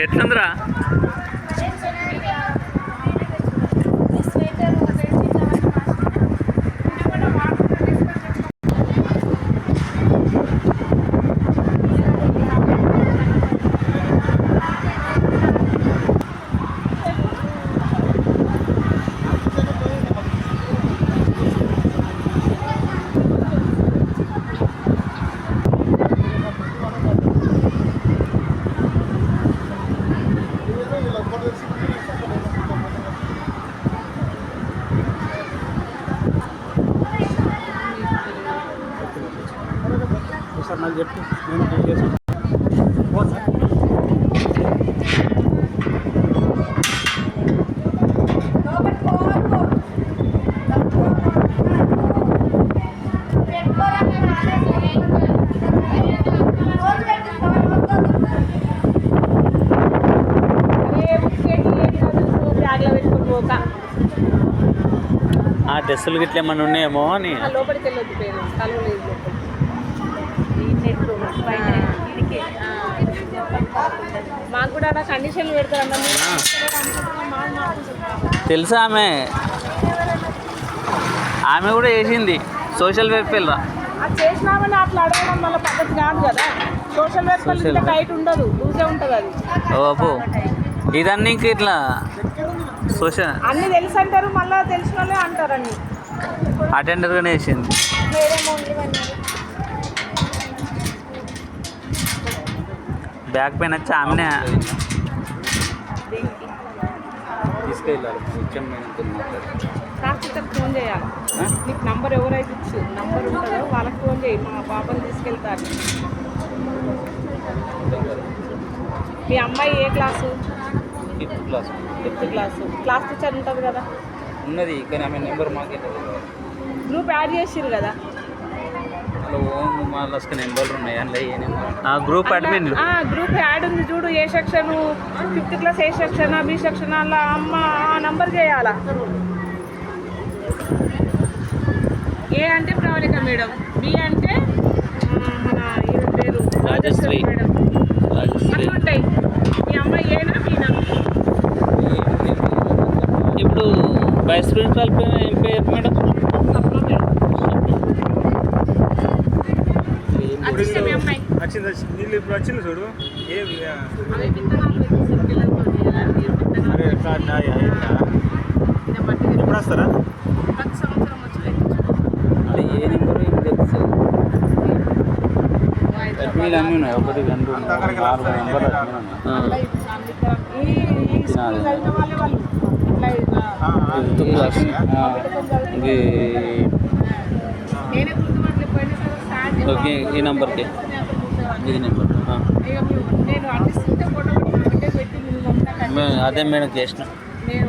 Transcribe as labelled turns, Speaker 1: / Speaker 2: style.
Speaker 1: ఎట్లుందిరా?
Speaker 2: Sir నాకు చెప్పు, నేను బుక్ చేసుకుంటాను.
Speaker 1: డ్రెస్సులు గిట్ల ఏమన్నా ఉన్నాయేమో అని.
Speaker 3: లోపలికి వెళ్ళొద్దు, పేరు కాలువ లేదు. మాకు కూడా అలా కండిషన్లు పెడతారన్న.
Speaker 1: తెలుసా? ఆమె కూడా చేసింది సోషల్ వెల్ఫేర్.
Speaker 3: అది చేసినామని అట్లా అడగడం వల్ల పద్ధతి కాదు కదా. సోషల్ వెల్ఫేర్ టైట్ ఉండదు, లూజే ఉంటుంది అది.
Speaker 1: ఓ అబ్బో, ఇదన్నీ ఇంక ఇట్లా సోషల్
Speaker 3: అన్నీ తెలుసు అంటారు, మళ్ళీ తెలిసిన వాళ్ళే అంటారని.
Speaker 1: అటెండర్గానే వేసింది. బ్యాక్ పెయిన్ వచ్చి ఆమెనే
Speaker 2: తీసుకెళ్ళాలి.
Speaker 3: కాస్త ఫోన్ చేయాలి. నీకు నంబర్ ఎవరైతే ఇచ్చు నంబర్ ఉంటుందో వాళ్ళకి ఫోన్ చేయి. మా బాబాని తీసుకెళ్తారు. మీ అమ్మాయి ఏ class?
Speaker 2: Fifth class.
Speaker 3: Fifth class. Class teacher ఉంటుంది కదా?
Speaker 2: ఉన్నది, కానీ ఆమె నెంబర్ మాకే తెలియదు.
Speaker 3: గ్రూప్ యాడ్ చేసిరు కదా?
Speaker 2: నెంబర్లు ఉన్నాయి అందులో. ఏ number?
Speaker 1: Group admin.
Speaker 3: Group add ఉంది చూడు. ఏ section, fifth class A section, B section, అలా అమ్మ నంబర్ చేయాలా. ఏ అంటే ప్రవళిక మేడం, బి అంటే మన పేరు
Speaker 1: రాజశ్రీ
Speaker 3: మేడం. అట్లుంటాయి. మీ అమ్మాయి ఏనా మీనా?
Speaker 1: ఇప్పుడు వైస్ ప్రిన్సిపాల్ ఏం పేరు మేడం?
Speaker 3: మీ అమ్మాయి
Speaker 2: వచ్చింది. నీళ్ళు ఇప్పుడు వచ్చింది చూడు. ఏ
Speaker 3: అవి విత్తనాలు వేసేసారు పిల్లలతో.
Speaker 2: ఎప్పుడు వస్తారా?
Speaker 3: ప్రతి సంవత్సరం వచ్చి
Speaker 1: అది ఏ నెంబరు ఏం తెలుసు. అడ్మిన్ అన్నీ ఉన్నాయి. 1 2 3 4 నెంబర్లు ఫిఫ్త్ క్లాస్. ఓకే, ఈ నెంబర్కి ఇది నెంబర్. అదే మేడం చేసిన.
Speaker 3: నేను